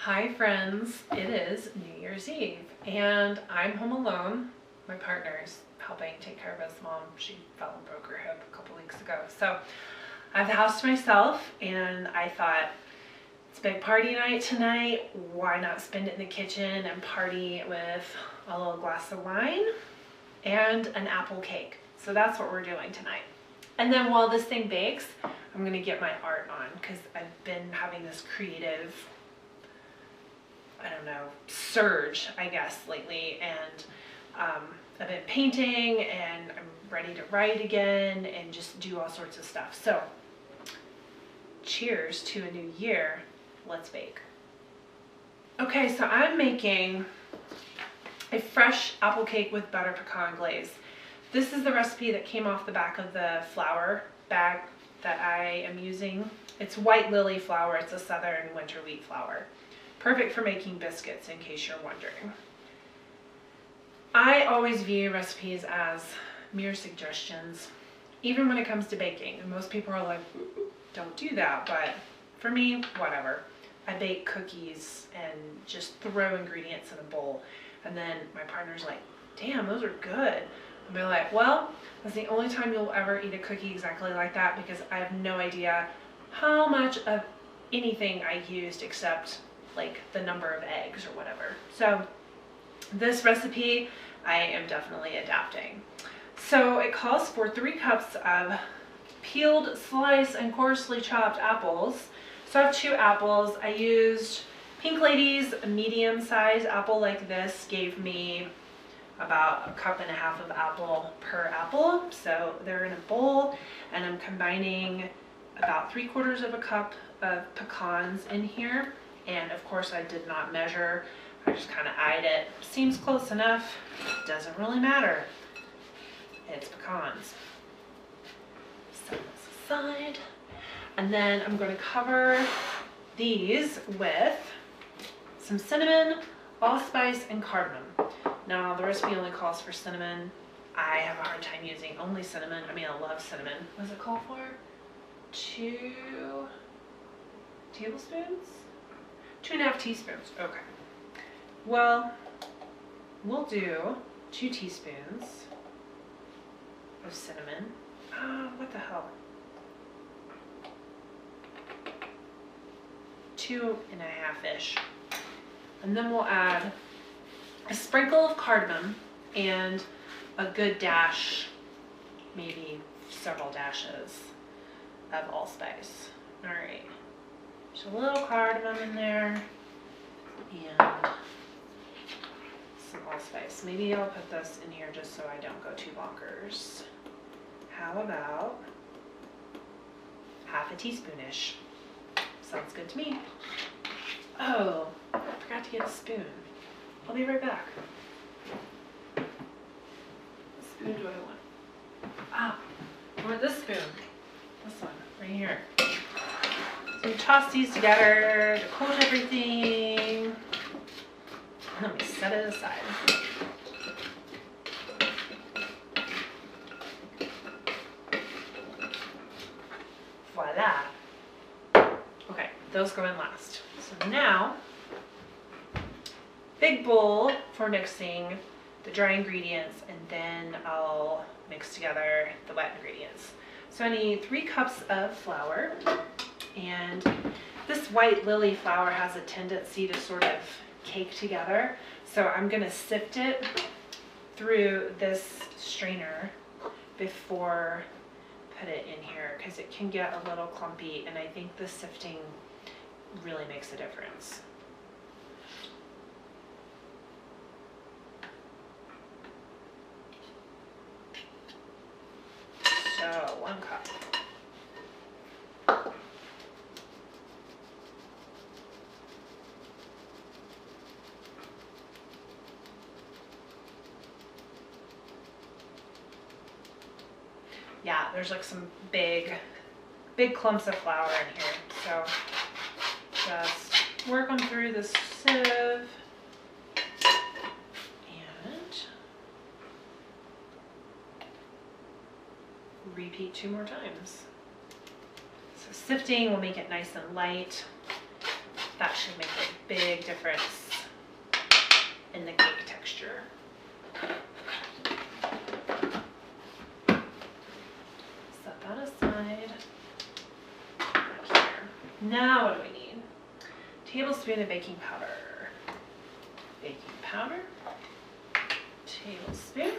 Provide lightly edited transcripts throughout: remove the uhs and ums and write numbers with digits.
Hi friends, it is New Year's Eve and I'm home alone. My partner's helping take care of his mom. She fell and broke her hip a couple weeks ago. So I have the house to myself and I thought it's a big party night tonight. Why not spend it in the kitchen and party with a little glass of wine and an apple cake. So that's what we're doing tonight. And then while this thing bakes, I'm gonna get my art on because I've been having this creative, I don't know, surge, I guess, lately, and I've been painting and I'm ready to write again and just do all sorts of stuff. So cheers to a new year. Let's bake. Okay, so I'm making a fresh apple cake with butter pecan glaze. This is the recipe that came off the back of the flour bag that I am using. It's white lily flour. It's a southern winter wheat flour. Perfect for making biscuits, in case you're wondering. I always view recipes as mere suggestions, even when it comes to baking. And most people are like, don't do that, but for me, whatever. I bake cookies and just throw ingredients in a bowl. And then my partner's like, damn, those are good. I'll be like, well, that's the only time you'll ever eat a cookie exactly like that because I have no idea how much of anything I used except like the number of eggs or whatever. So this recipe I am definitely adapting. So it calls for 3 cups of peeled, sliced, and coarsely chopped apples. So I have 2 apples. I used Pink Lady's medium-sized apple like this, gave me about 1.5 cups of apple per apple. So they're in a bowl, and I'm combining about 3/4 cup of pecans in here. And of course I did not measure, I just kind of eyed it. Seems close enough, doesn't really matter. It's pecans. Set this aside. And then I'm going to cover these with some cinnamon, allspice, and cardamom. Now the recipe only calls for cinnamon. I have a hard time using only cinnamon. I mean, I love cinnamon. What does it call for? 2 tablespoons? 2.5 teaspoons. Okay. Well, we'll do 2 teaspoons of cinnamon. What the hell? 2.5-ish. And then we'll add a sprinkle of cardamom and a good dash, maybe several dashes of allspice. All right. So a little cardamom in there and some allspice. Maybe I'll put this in here just so I don't go too bonkers. How about 1/2 teaspoon-ish? Sounds good to me. Oh, I forgot to get a spoon. I'll be right back. What spoon do I want? Ah, I want this spoon. This one, right here. So you toss these together to coat everything. Let me set it aside. Voila. Okay, those go in last. So now, big bowl for mixing the dry ingredients, and then I'll mix together the wet ingredients. So I need 3 cups of flour, and this white lily flour has a tendency to sort of cake together. So I'm gonna sift it through this strainer before put it in here because it can get a little clumpy, and I think the sifting really makes a difference. So 1 cup. Yeah, there's like some big clumps of flour in here. So just work them through the sieve and repeat 2 more times. So sifting will make it nice and light. That should make a big difference in the cake texture. Set that aside. Right here. Now what do we need? Tablespoon of baking powder. Baking powder. Tablespoon.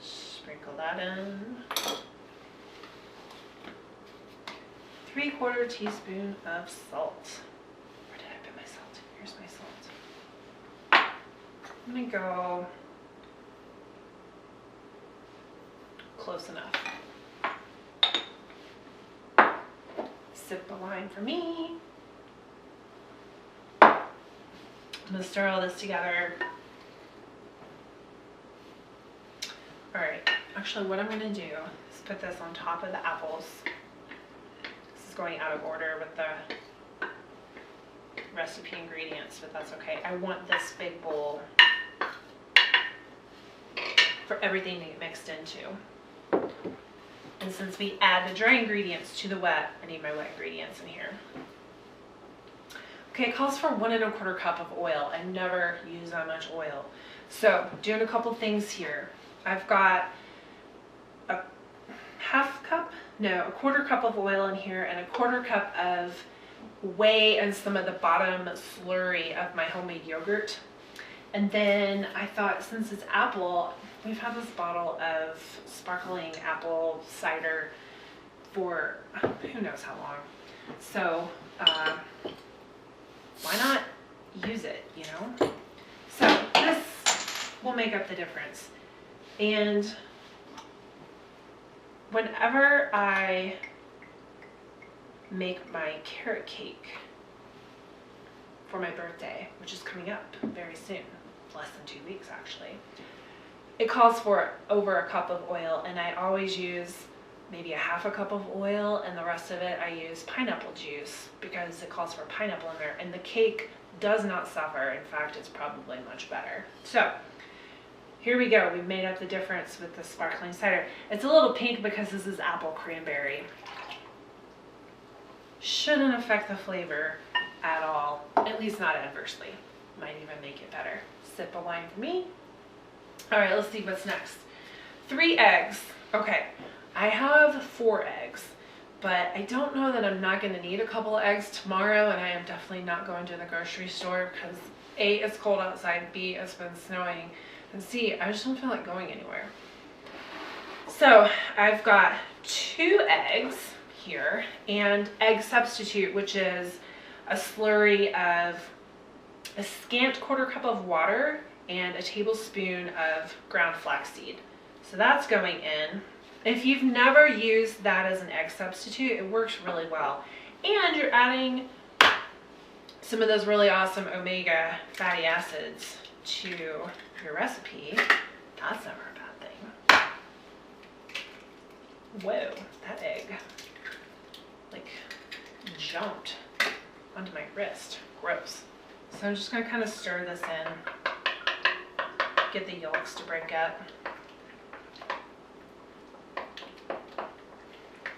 Sprinkle that in. 3/4 teaspoon of salt. Where did I put my salt? Here's my salt. I'm gonna go close enough. Sip the wine for me. I'm gonna stir all this together. All right, actually what I'm gonna do is put this on top of the apples. This is going out of order with the recipe ingredients, but that's okay. I want this big bowl for everything to get mixed into. And since we add the dry ingredients to the wet, I need my wet ingredients in here. Okay, it calls for 1 1/4 cup of oil. I never use that much oil. So doing a couple things here. I've got a 1/4 cup of oil in here and a 1/4 cup of whey and some of the bottom slurry of my homemade yogurt. And then I thought, since it's apple, we've had this bottle of sparkling apple cider for who knows how long. So why not use it, you know? So this will make up the difference. And whenever I make my carrot cake for my birthday, which is coming up very soon, less than 2 weeks actually, it calls for over a cup of oil, and I always use maybe a 1/2 cup of oil, and the rest of it I use pineapple juice because it calls for pineapple in there, and the cake does not suffer. In fact, it's probably much better. So here we go. We've made up the difference with the sparkling cider. It's a little pink because this is apple cranberry. Shouldn't affect the flavor at all, at least not adversely. Might even make it better. Sip of wine for me. All right, let's see what's next. 3 eggs. Okay, I have 4 eggs, but I don't know that I'm not going to need a couple of eggs tomorrow, and I am definitely not going to the grocery store because A, it's cold outside, B, it's been snowing, and C, I just don't feel like going anywhere. So I've got 2 eggs here and egg substitute, which is a slurry of a scant 1/4 cup of water and a tablespoon of ground flaxseed. So that's going in. If you've never used that as an egg substitute, it works really well. And you're adding some of those really awesome omega fatty acids to your recipe. That's never a bad thing. Whoa, that egg like jumped onto my wrist. Gross. So I'm just gonna kind of stir this in, get the yolks to break up.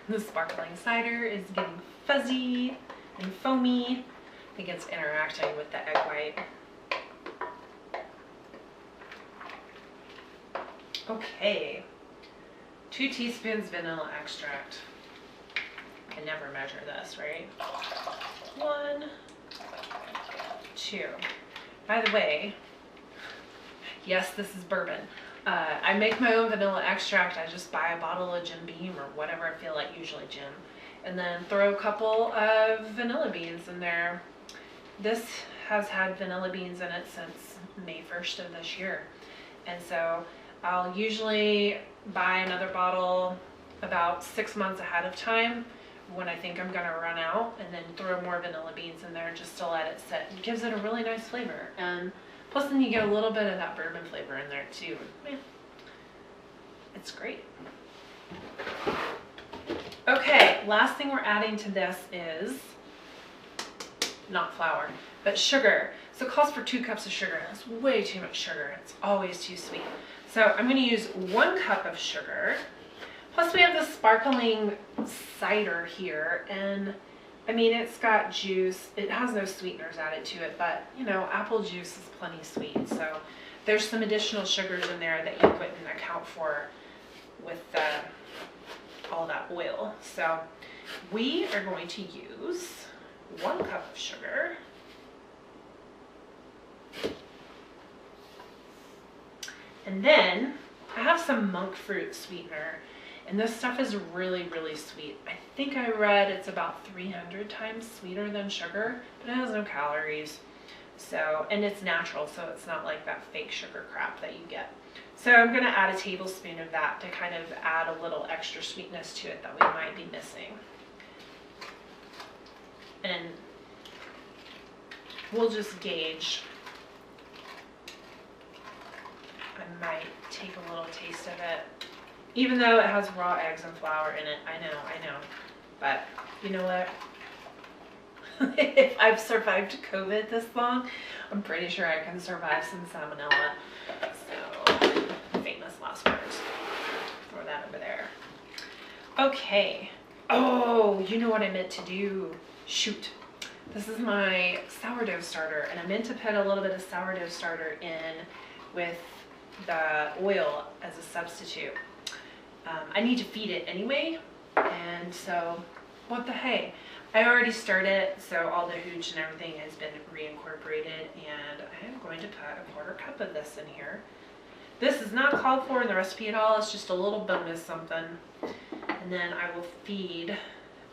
The sparkling cider is getting fuzzy and foamy. I think it's interacting with the egg white. Okay, 2 teaspoons vanilla extract. I never measure this, right? 1, 2. By the way, yes, this is bourbon. I make my own vanilla extract. I just buy a bottle of Jim Beam or whatever I feel like, usually Jim, and then throw a couple of vanilla beans in there. This has had vanilla beans in it since May 1st of this year. And so I'll usually buy another bottle about 6 months ahead of time when I think I'm gonna run out, and then throw more vanilla beans in there just to let it sit. It gives it a really nice flavor. And plus then you get a little bit of that bourbon flavor in there too. Man, it's great. Okay, last thing we're adding to this is not flour, but sugar. So it calls for 2 cups of sugar. That's way too much sugar. It's always too sweet. So I'm gonna use 1 cup of sugar. Plus we have the sparkling cider here, and I mean, it's got juice. It has no sweeteners added to it, but you know, apple juice is plenty sweet. So there's some additional sugars in there that you wouldn't account for with all that oil. So we are going to use 1 cup of sugar. And then I have some monkfruit sweetener. And this stuff is really, really sweet. I think I read it's about 300 times sweeter than sugar, but it has no calories. So, and it's natural, so it's not like that fake sugar crap that you get. So I'm gonna add a tablespoon of that to kind of add a little extra sweetness to it that we might be missing. And we'll just gauge. I might take a little taste of it. Even though it has raw eggs and flour in it, I know. But you know what? If I've survived COVID this long, I'm pretty sure I can survive some salmonella. So, famous last words. Throw that over there. Okay. Oh, you know what I meant to do? Shoot. This is my sourdough starter, and I meant to put a little bit of sourdough starter in with the oil as a substitute. I need to feed it anyway, and so what the hey. I already stirred it, so all the hooch and everything has been reincorporated, and I am going to put 1/4 cup of this in here. This is not called for in the recipe at all, it's just a little bonus something. And then I will feed,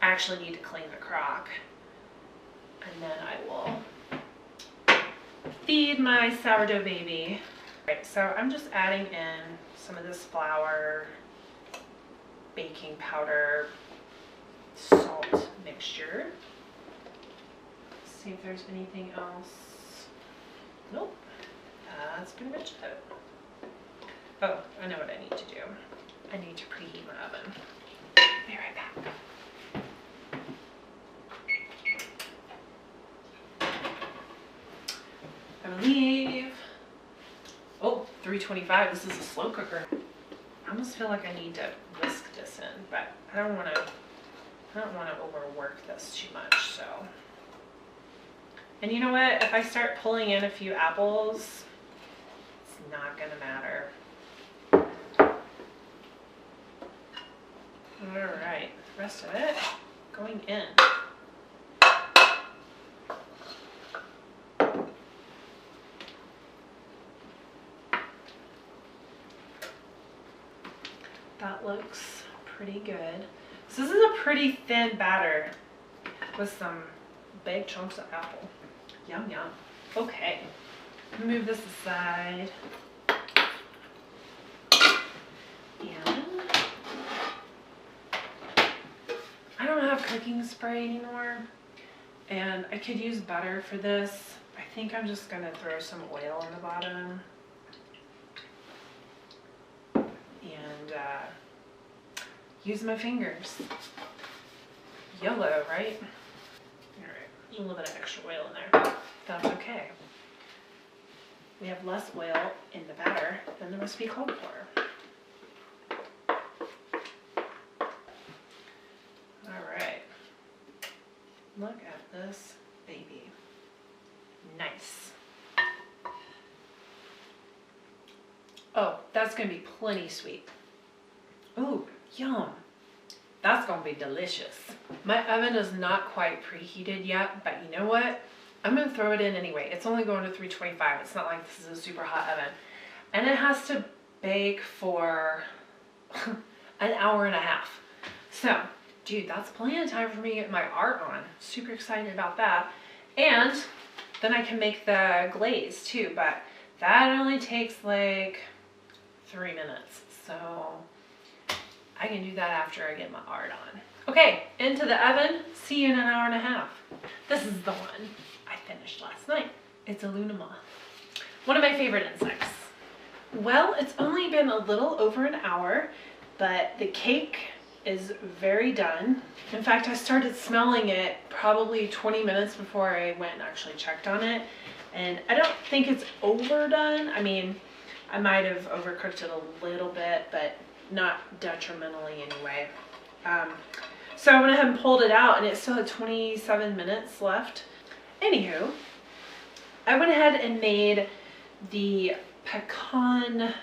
I actually need to clean the crock, and then I will feed my sourdough baby. Right, so I'm just adding in some of this flour, baking powder, salt mixture. See if there's anything else. Nope, that's pretty much it. Oh, I know what I need to do. I need to preheat my oven. Be right back. I believe, oh, 325, this is a slow cooker. I almost feel like I need to whisk this in, but I don't want to overwork this too much, so. And you know what? If I start pulling in a few apples, it's not gonna matter. All right, the rest of it going in. That looks pretty good. So this is a pretty thin batter with some big chunks of apple. Yum, yum. Okay, move this aside. And I don't have cooking spray anymore, and I could use butter for this. I think I'm just gonna throw some oil on the bottom. And use my fingers. YOLO, right? Alright, a little bit of extra oil in there. That's okay. We have less oil in the batter than the recipe called for. Alright. Look at this baby. Nice. Oh, that's gonna be plenty sweet. Ooh, yum. That's gonna be delicious. My oven is not quite preheated yet, but you know what? I'm gonna throw it in anyway. It's only going to 325. It's not like this is a super hot oven. And it has to bake for an hour and a half. So, dude, that's plenty of time for me to get my art on. Super excited about that. And then I can make the glaze too, but that only takes like 3 minutes. So I can do that after I get my art on. Okay, into the oven. See you in an hour and a half. This is the one I finished last night. It's a Luna moth. One of my favorite insects. Well, it's only been a little over an hour, but the cake is very done. In fact, I started smelling it probably 20 minutes before I went and actually checked on it. And I don't think it's overdone. I mean, I might have overcooked it a little bit, but not detrimentally anyway. So I went ahead and pulled it out, and it still had 27 minutes left. Anywho, I went ahead and made the pecan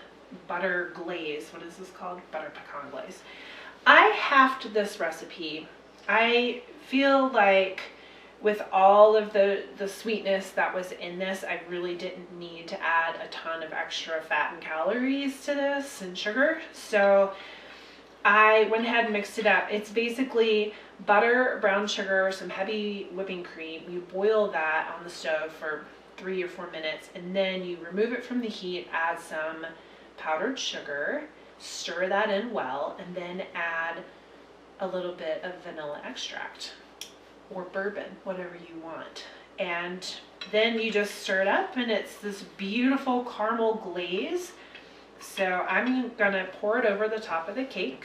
butter glaze. What is this called? Butter pecan glaze. I halved this recipe. I feel like with all of the sweetness that was in this, I really didn't need to add a ton of extra fat and calories to this and sugar. So I went ahead and mixed it up. It's basically butter, brown sugar, some heavy whipping cream. You boil that on the stove for 3 or 4 minutes, and then you remove it from the heat, add some powdered sugar, stir that in well, and then add a little bit of vanilla extract or bourbon, whatever you want. And then you just stir it up, and it's this beautiful caramel glaze. So I'm gonna pour it over the top of the cake.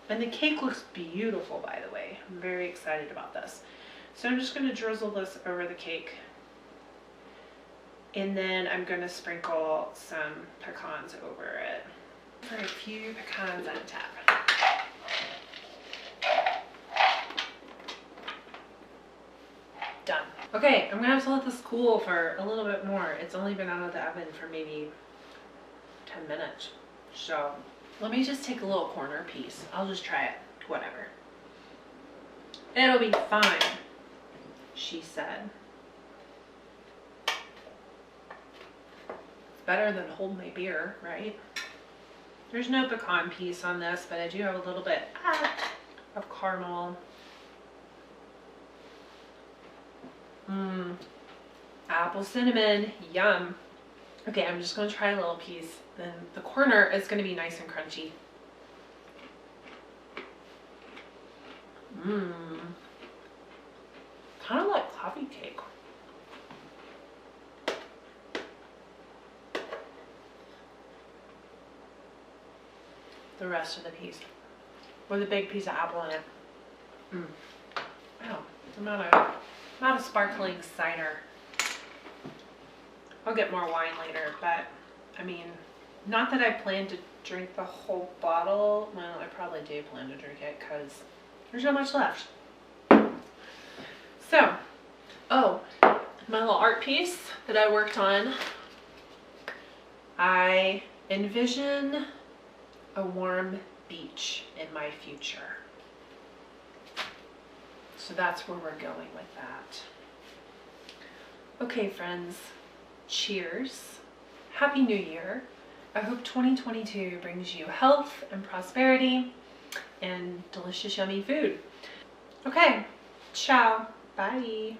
And the cake looks beautiful, by the way. I'm very excited about this. So I'm just gonna drizzle this over the cake. And then I'm gonna sprinkle some pecans over it. For a few pecans on tap. Done. Okay, I'm gonna have to let this cool for a little bit more. It's only been out of the oven for maybe 10 minutes. So let me just take a little corner piece. I'll just try it, whatever. It'll be fine, she said. It's better than hold my beer, right? There's no pecan piece on this, but I do have a little bit of caramel. Apple cinnamon, yum. Okay, I'm just gonna try a little piece. Then the corner is gonna be nice and crunchy. Kind of like coffee cake. The rest of the piece with a big piece of apple in it. Wow, I'm out of sparkling cider. I'll get more wine later, but I mean, not that I plan to drink the whole bottle. Well, I probably do plan to drink it because there's not much left. So, oh, my little art piece that I worked on, I envision a warm beach in my future. So that's where we're going with that. Okay, friends, cheers. Happy New Year. I hope 2022 brings you health and prosperity and delicious, yummy food. Okay, ciao. Bye.